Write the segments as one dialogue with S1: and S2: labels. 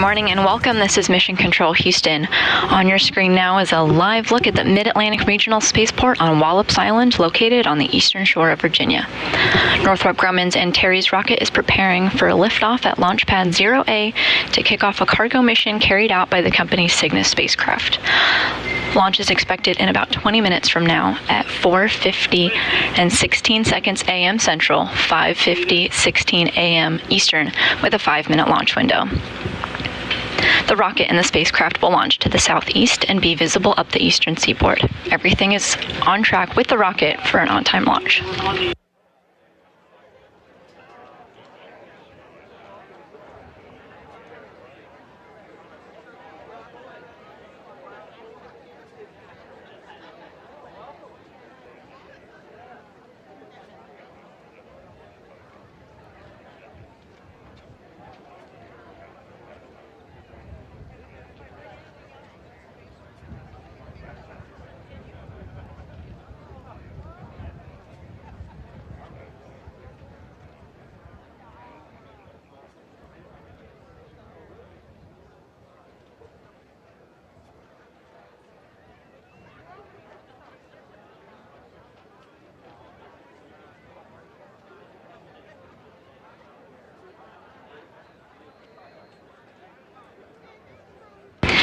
S1: morning and welcome. This is Mission Control Houston. On your screen now is a live look at the Mid-Atlantic Regional Spaceport on Wallops Island, located on the eastern shore of Virginia. Northrop Grumman's Antares rocket is preparing for liftoff at Launch Pad 0A to kick off a cargo mission carried out by the company's Cygnus spacecraft. Launch is expected in about 20 minutes from now at 4:50 and 16 seconds a.m. Central, 5:50, 16 a.m. Eastern, with a 5-minute launch window. The rocket and the spacecraft will launch to the southeast and be visible up the eastern seaboard. Everything is on track with the rocket for an on-time launch.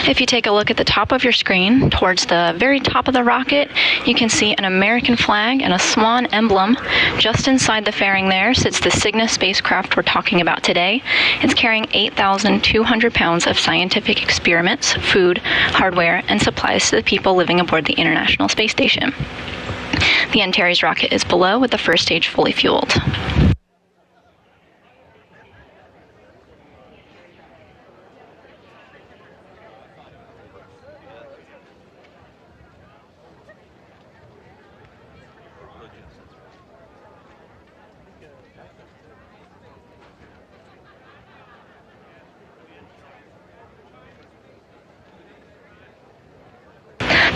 S1: If you take a look at the top of your screen, towards the very top of the rocket, you can see an American flag and a swan emblem. Just inside the fairing there sits the Cygnus spacecraft we're talking about today. It's carrying 8,200 pounds of scientific experiments, food, hardware, and supplies to the people living aboard the International Space Station. The Antares rocket is below with the first stage fully fueled.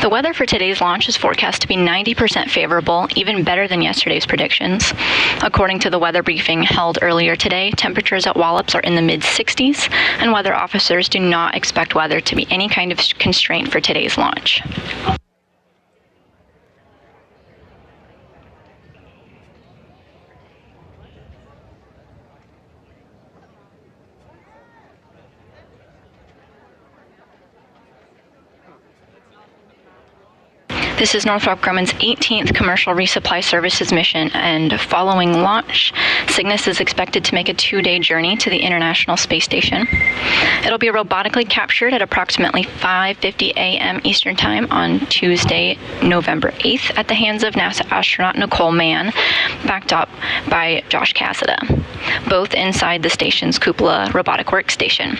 S1: The weather for today's launch is forecast to be 90% favorable, even better than yesterday's predictions. According to the weather briefing held earlier today, temperatures at Wallops are in the mid-60s, and weather officers do not expect weather to be any kind of constraint for today's launch. This is Northrop Grumman's 18th Commercial Resupply Services mission, and following launch, Cygnus is expected to make a 2-day journey to the International Space Station. It'll be robotically captured at approximately 5:50 a.m. Eastern Time on Tuesday, November 8th, at the hands of NASA astronaut Nicole Mann, backed up by Josh Cassada, both inside the station's cupola robotic workstation.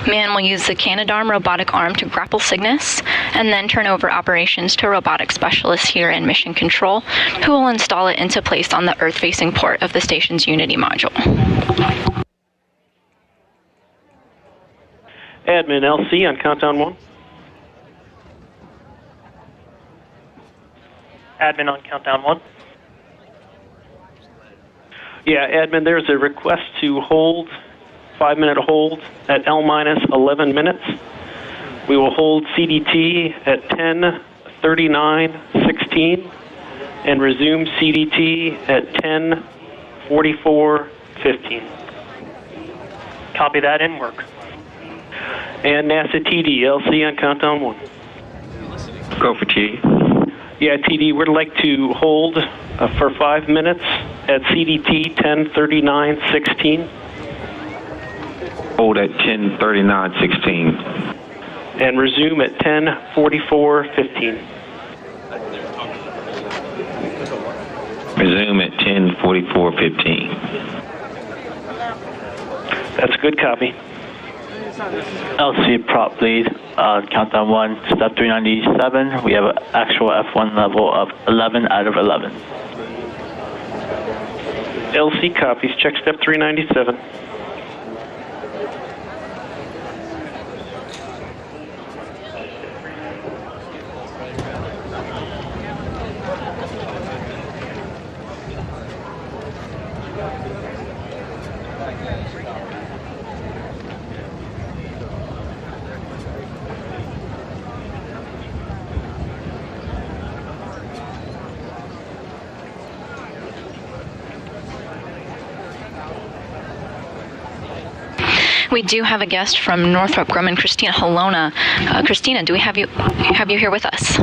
S1: Mann will use the Canadarm robotic arm to grapple Cygnus and then turn over operations to robotic specialists here in Mission Control, who will install it into place on the Earth-facing port of the station's Unity module.
S2: Admin LC on countdown 1.
S3: Admin on countdown 1.
S2: Yeah, admin, there's a request to hold, 5-minute hold at L-11 minutes. We will hold CDT at 10:39:16 and resume CDT at 10:44:15.
S3: Copy that, in work.
S2: And NASA TD, LC on countdown 1.
S4: Go for TD.
S2: Yeah, TD, we'd like to hold for 5 minutes at CDT 10:39:16.
S4: Hold at 10:39:16.
S2: And resume at 10:44:15.
S4: Resume at 10:44:15.
S2: That's a good copy.
S5: LC prop lead, countdown 1, step 397. We have an actual F1 level of 11 out of 11.
S2: LC copies, check step 397.
S1: We do have a guest from Northrop Grumman, Christina Halona. Christina, do we have you here with us?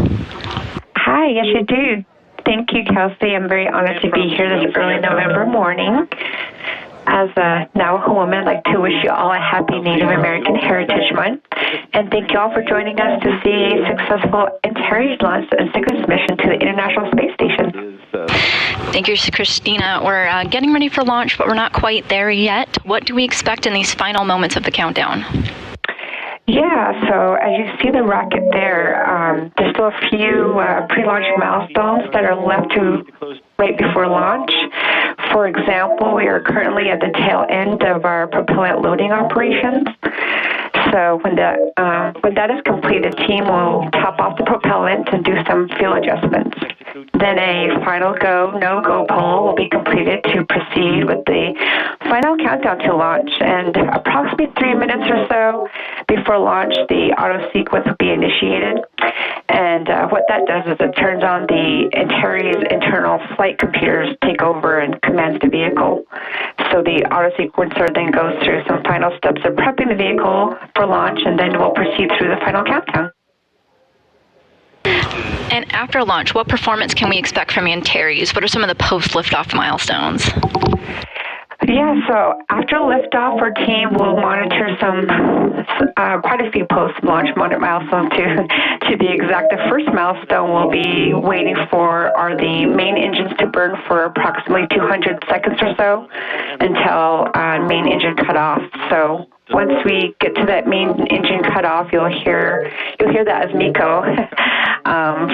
S6: Hi, yes you do. Thank you, Kelsey. I'm very honored to be here this early November morning. As a Navajo woman, I'd like to wish you all a happy Native American Heritage Month. And thank you all for joining us to see a successful Antares launch and Cygnus mission to the International Space Station.
S1: Thank you, Christina. We're getting ready for launch, but we're not quite there yet. What do we expect in these final moments of the countdown?
S6: Yeah, so as you see the rocket there, there's still a few pre-launch milestones that are left to right before launch. For example, we are currently at the tail end of our propellant loading operations. So when that is complete, the team will top off the propellant and do some fuel adjustments. Then a final go, no-go poll will be completed to proceed with the final countdown to launch. And approximately 3 minutes or so before launch, the auto sequence will be initiated. And what that does is it turns on the Antares internal flight computers, take over and commands the vehicle. So the auto sequencer then goes through some final steps of prepping the vehicle for launch, and then we'll proceed through the final countdown.
S1: And after launch, what performance can we expect from Antares? What are some of the post-liftoff milestones?
S6: Yeah, so after liftoff, our team will monitor quite a few post-launch milestones to be exact. The first milestone we'll be waiting for are the main engines to burn for approximately 200 seconds or so until main engine cutoff. So once we get to that main engine cutoff, you'll hear that as Miko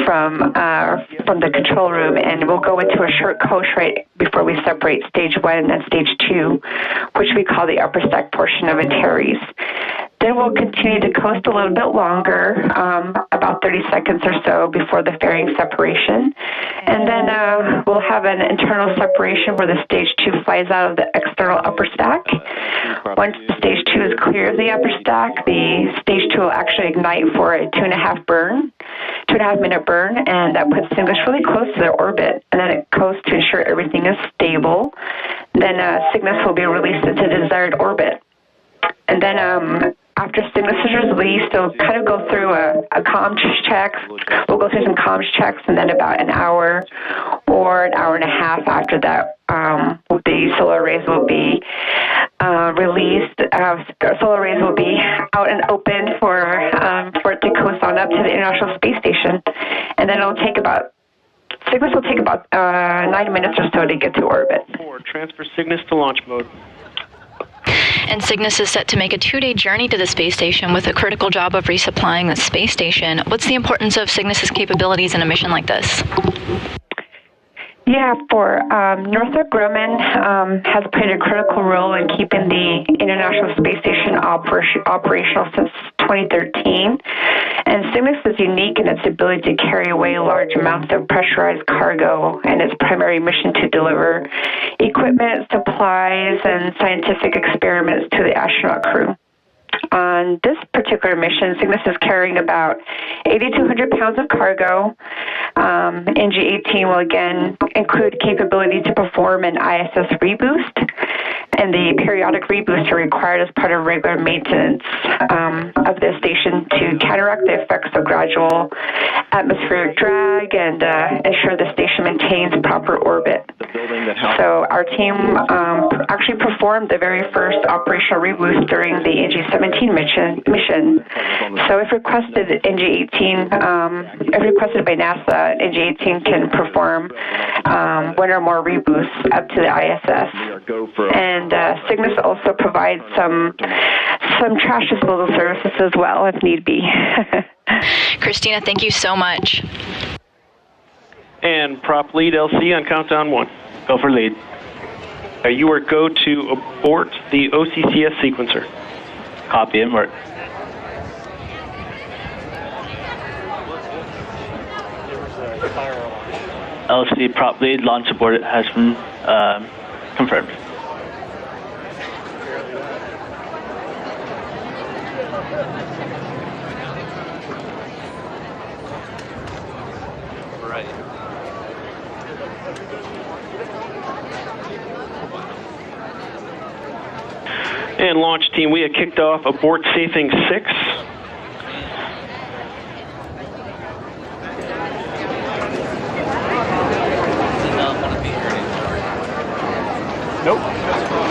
S6: from the control room, and we'll go into a short coast right before we separate stage 1 and stage 2, which we call the upper stack portion of Antares. Then we'll continue to coast a little bit longer, about 30 seconds or so before the fairing separation. And then we'll have an internal separation where the stage 2 flies out of the external upper stack. Once stage 2 is clear of the upper stack, the stage 2 will actually ignite for a 2.5 minute burn, and that puts Cygnus really close to their orbit. And then it coasts to ensure everything is stable. Then Cygnus will be released into the desired orbit. And then after Cygnus is released, they'll kind of go through a comms check. We'll go through some comms checks, and then about an hour or an hour and a half after that, the solar arrays will be released. Solar arrays will be out and open for it to coast on up to the International Space Station. And then Cygnus will take about 9 minutes or so to get to orbit.
S2: Transfer Cygnus to launch mode.
S1: And Cygnus is set to make a 2-day journey to the space station with a critical job of resupplying the space station. What's the importance of Cygnus's capabilities in a mission like this?
S6: Yeah, for Northrop Grumman has played a critical role in keeping the International Space Station operational since 2013. And Cygnus is unique in its ability to carry away large amounts of pressurized cargo, and its primary mission to deliver equipment, supplies, and scientific experiments to the astronaut crew. On this particular mission, Cygnus is carrying about 8,200 pounds of cargo. NG-18 will again include capability to perform an ISS reboost, and the periodic reboosts are required as part of regular maintenance of the station to counteract the effects of gradual atmospheric drag and ensure the station maintains proper orbit. So our team actually performed the very first operational reboost during the NG-17 mission. So if requested, if requested by NASA, NG-18 can perform one or more reboosts up to the ISS. And Cygnus also provides some trash disposal services as well if need be.
S1: Christina, thank you so much.
S2: And prop lead LC on countdown 1.
S5: Go for lead.
S2: You are go to abort the OCCS sequencer.
S5: Copy and work. LC prop lead launch abort has been confirmed.
S2: And launch team, we have kicked off abort safing 6.
S7: Nope.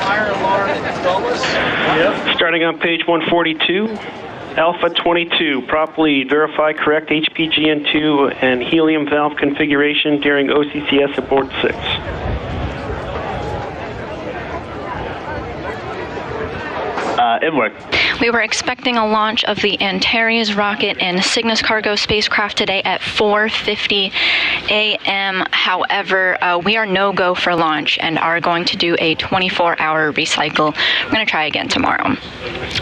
S7: Fire alarm at Dulles. Yep.
S2: Starting on page 142, Alpha 22, prop lead, verify correct HPGN2 and helium valve configuration during OCCS abort 6.
S5: It worked.
S1: We were expecting a launch of the Antares rocket and Cygnus cargo spacecraft today at 4:50 a.m. However, we are no-go for launch and are going to do a 24-hour recycle. We're going to try again tomorrow.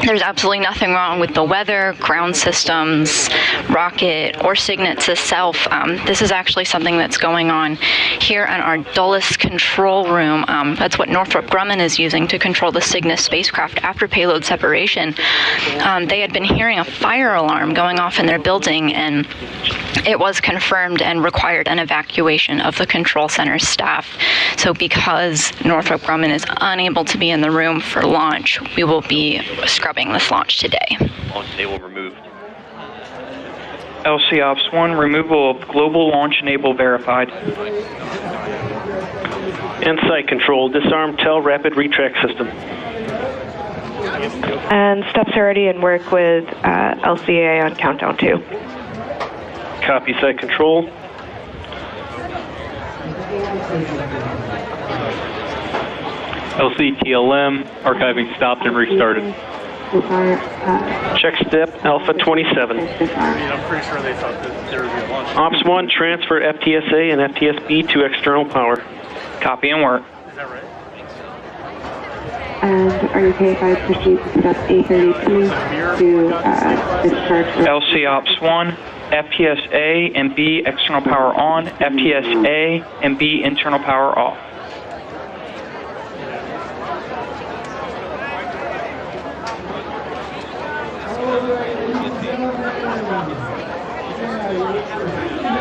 S1: There's absolutely nothing wrong with the weather, ground systems, rocket, or Cygnus itself. This is actually something that's going on here in our Dulles control room. That's what Northrop Grumman is using to control the Cygnus spacecraft after payload separation. They had been hearing a fire alarm going off in their building, and it was confirmed and required an evacuation of the control center staff. So because Northrop Grumman is unable to be in the room for launch, we will be scrubbing this launch today.
S8: Launch enable removed.
S9: LC Ops 1, removal of global launch enable verified.
S2: And site control, disarm TEL rapid retract system.
S10: And steps are ready and work with LCA on countdown 2.
S2: Copy site control.
S11: LCTLM, archiving stopped and restarted.
S2: Check step Alpha 27.
S7: I'm pretty sure they thought that there would be a launch.
S2: Ops 1, transfer FTSA and FTSB to external power.
S9: Copy and work.
S7: Is that right?
S12: And are you okay if I proceed to step A32 to discharge?
S9: LC Ops 1, FPS A and B external power on, FPS A and B internal power off.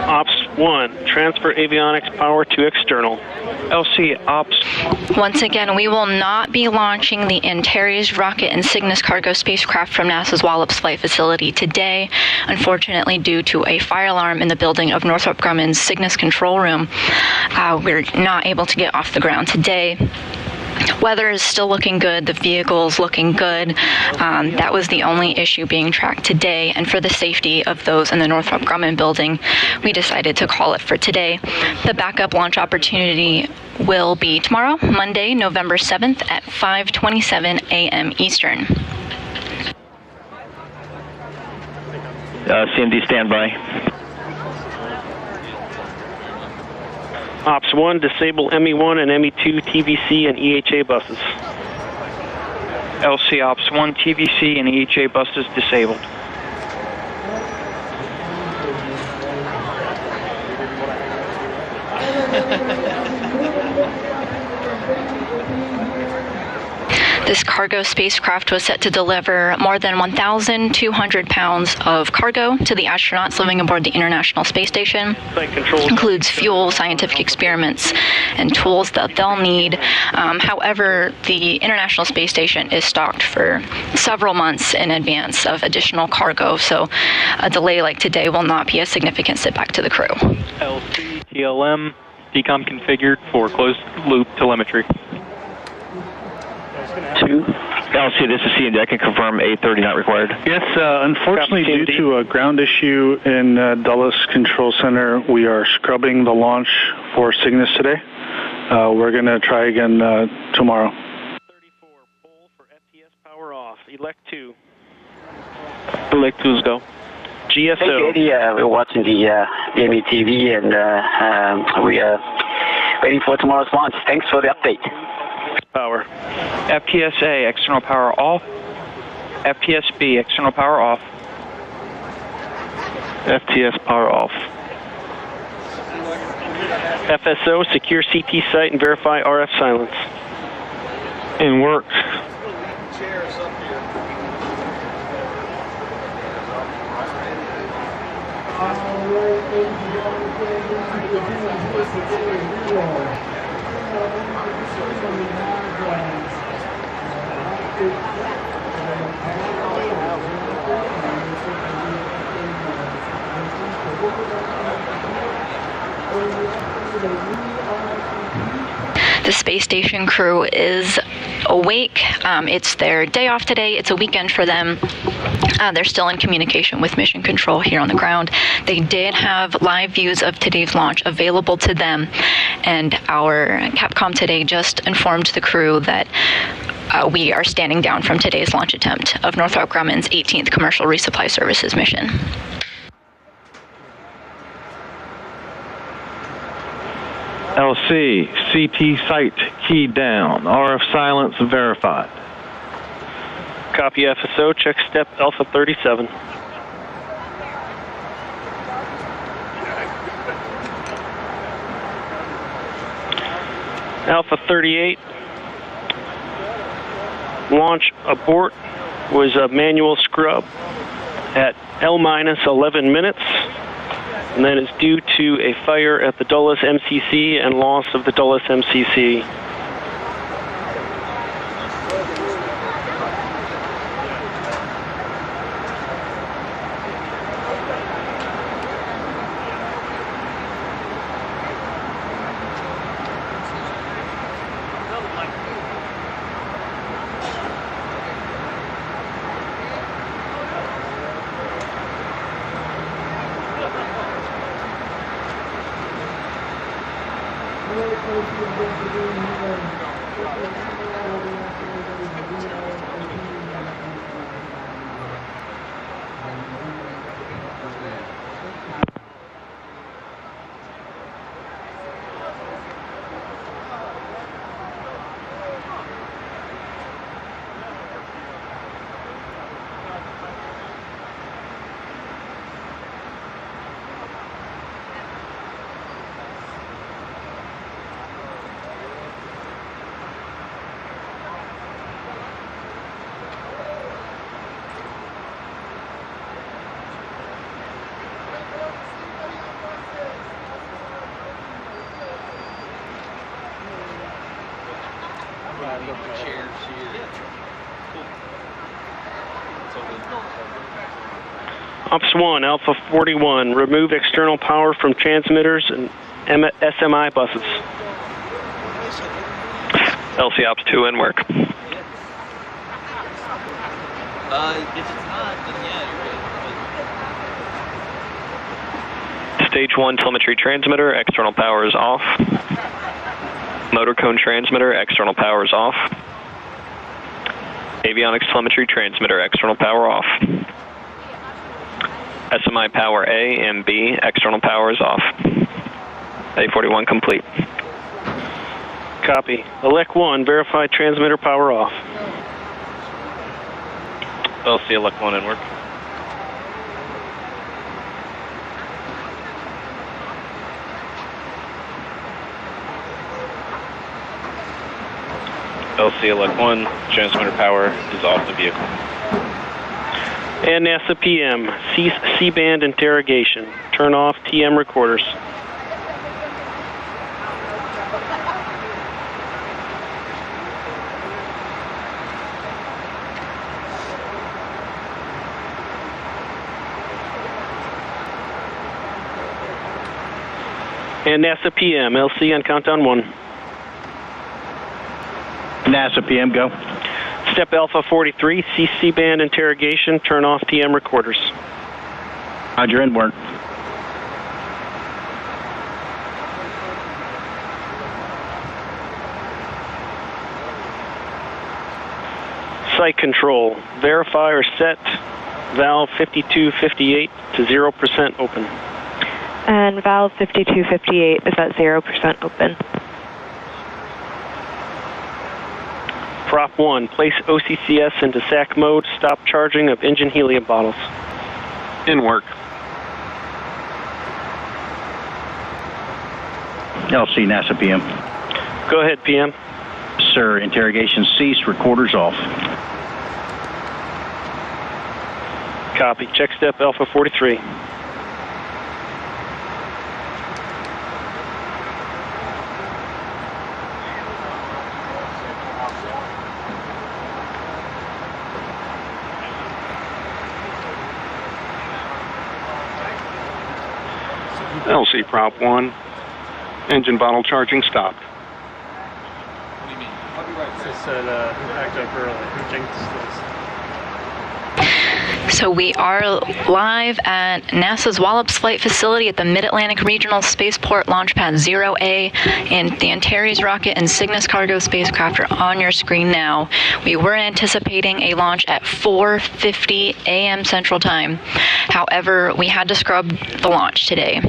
S2: Ops 1, transfer avionics power to external.
S9: LC Ops.
S1: Once again, we will not be launching the Antares rocket and Cygnus cargo spacecraft from NASA's Wallops flight facility today, unfortunately due to a fire alarm in the building of Northrop Grumman's Cygnus control room. We're not able to get off the ground today. Weather is still looking good. The vehicle's looking good. That was the only issue being tracked today. And for the safety of those in the Northrop Grumman building, we decided to call it for today. The backup launch opportunity will be tomorrow, Monday, November 7th at 5:27 a.m. Eastern.
S8: CMD standby.
S2: Ops 1, disable ME1 and ME2 TVC and EHA buses.
S9: LC Ops 1, TVC and EHA buses disabled.
S1: This cargo spacecraft was set to deliver more than 1,200 pounds of cargo to the astronauts living aboard the International Space Station. Includes fuel, scientific experiments, and tools that they'll need. However, the International Space Station is stocked for several months in advance of additional cargo, so a delay like today will not be a significant setback to the crew.
S11: LCTLM, decom configured for closed loop telemetry.
S8: 2. LC, this is CMD. I can confirm 830 not required.
S13: Yes, unfortunately, due to a ground issue in Dulles Control Center, we are scrubbing the launch for Cygnus today. We're going to try again tomorrow.
S2: 34, poll for FTS power off. Elect 2.
S11: Elect 2's go.
S2: GSO.
S14: Hey, Eddie, we're watching the METV and we are waiting for tomorrow's launch. Thanks for the update.
S2: Power.
S9: FTSA external power off. FTSB external power off.
S11: FTS power off.
S2: FSO, secure CT site and verify RF silence.
S11: In work.
S1: The space station crew is awake. It's their day off today. It's a weekend for them. They're still in communication with Mission Control here on the ground. They did have live views of today's launch available to them, and our Capcom today just informed the crew that we are standing down from today's launch attempt of Northrop Grumman's 18th Commercial Resupply Services mission.
S15: LC, CT site key down. RF silence verified.
S2: Copy FSO, check step Alpha 37. Alpha 38, launch abort was a manual scrub at L-11 minutes, and that is due to a fire at the Dulles MCC and loss of the Dulles MCC. Ops 1, Alpha 41, remove external power from transmitters and SMI buses.
S8: LC Ops 2 in work.
S16: If it's not, then yeah, you're good.
S8: Stage 1 telemetry transmitter, external power is off. Motor cone transmitter, external power is off. Avionics telemetry transmitter, external power off. SMI power A and B, external power is off. A41 complete.
S2: Copy. Elec 1, verify transmitter power off.
S11: LC Elec 1 in work. LC Elec 1, transmitter power is off the vehicle.
S2: And NASA PM, cease C-band interrogation. Turn off TM recorders. And NASA PM, LC on countdown 1.
S17: NASA PM, go.
S2: Step Alpha 43, cease C-band interrogation, turn off TM recorders.
S17: Roger, in work.
S2: Site control, verify or set valve 5258 to 0% open.
S10: And valve 5258 is at 0% open.
S2: Prop 1, place OCCS into SAC mode, stop charging of engine helium bottles.
S11: In work.
S17: LC NASA PM.
S2: Go ahead, PM.
S17: Sir, interrogation ceased, recorders off.
S2: Copy. Check step Alpha 43.
S18: LC Prop 1, engine bottle charging stopped.
S7: It said who packed up early? Who jinxed this?
S1: So we are live at NASA's Wallops Flight Facility at the Mid-Atlantic Regional Spaceport Launch Pad 0A, and the Antares rocket and Cygnus cargo spacecraft are on your screen now. We were anticipating a launch at 4:50 a.m. Central Time. However, we had to scrub the launch today.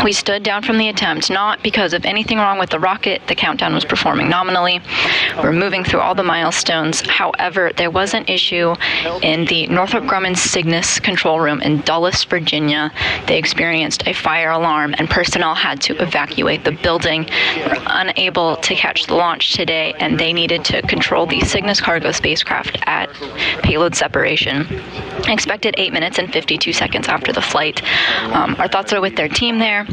S1: We stood down from the attempt, not because of anything wrong with the rocket. The countdown was performing nominally. We're moving through all the milestones. However, there was an issue in the Northrop Grumman Cygnus control room in Dulles, Virginia. They experienced a fire alarm and personnel had to evacuate the building. They were unable to catch the launch today, and they needed to control the Cygnus cargo spacecraft at payload separation. Expected 8 minutes and 52 seconds after the flight. Our thoughts are with their team there,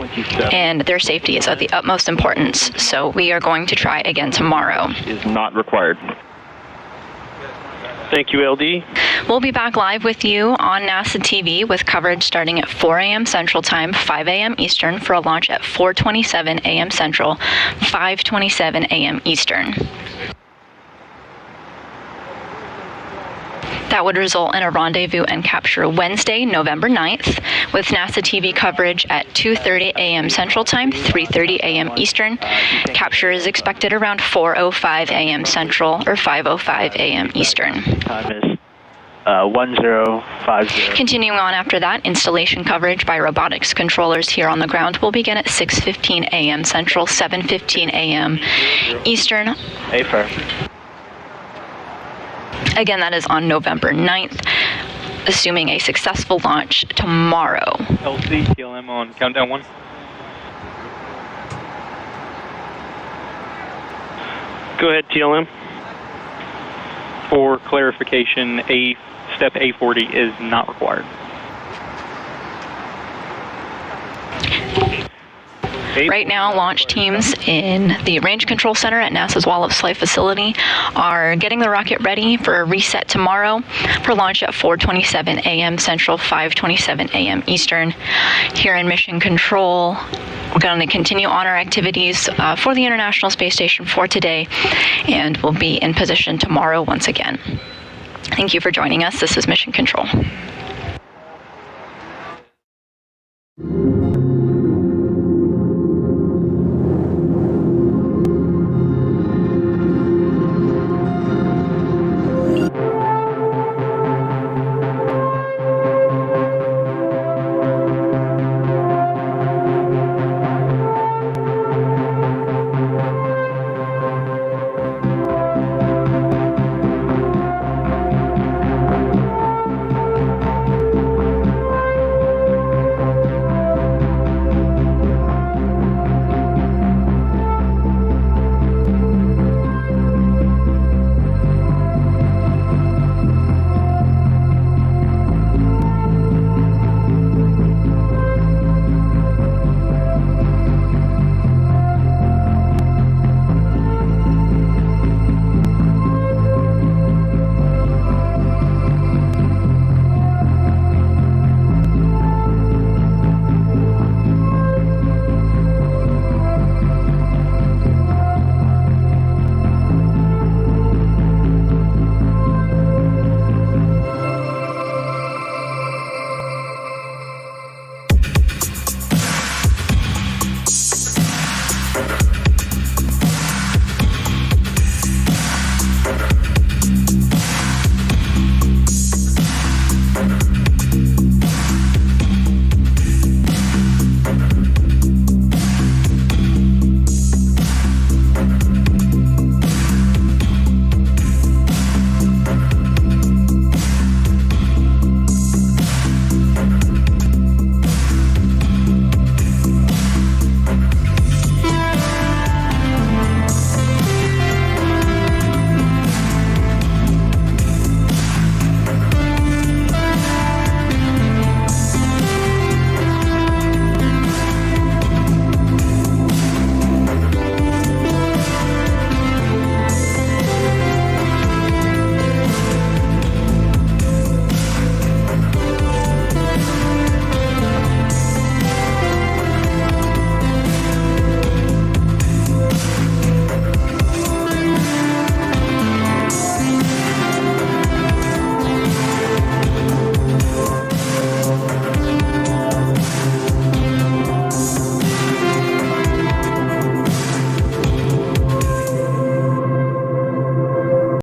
S1: and their safety is of the utmost importance. So we are going to try again tomorrow.
S8: Is not required.
S2: Thank you, LD.
S1: We'll be back live with you on NASA TV with coverage starting at 4 a.m. Central Time, 5 a.m. Eastern, for a launch at 4:27 a.m. Central, 5:27 a.m. Eastern. That would result in a rendezvous and capture Wednesday, November 9th, with NASA TV coverage at 2:30 a.m. Central Time, 3:30 a.m. Eastern. Capture is expected around 4:05 a.m. Central or 5:05 a.m. Eastern.
S5: Time is 1050.
S1: Continuing on after that, installation coverage by robotics controllers here on the ground will begin at 6:15 a.m. Central, 7:15 a.m. Eastern.
S5: Affirm.
S1: Again, that is on November 9th, assuming a successful launch tomorrow.
S9: LC, TLM on countdown 1.
S2: Go ahead, TLM.
S9: For clarification, step A40 is not required.
S1: Right now, launch teams in the Range Control Center at NASA's Wallops Flight Facility are getting the rocket ready for a reset tomorrow for launch at 4:27 a.m. Central, 5:27 a.m. Eastern. Here in Mission Control, we're going to continue on our activities for the International Space Station for today, and we'll be in position tomorrow once again. Thank you for joining us. This is Mission Control.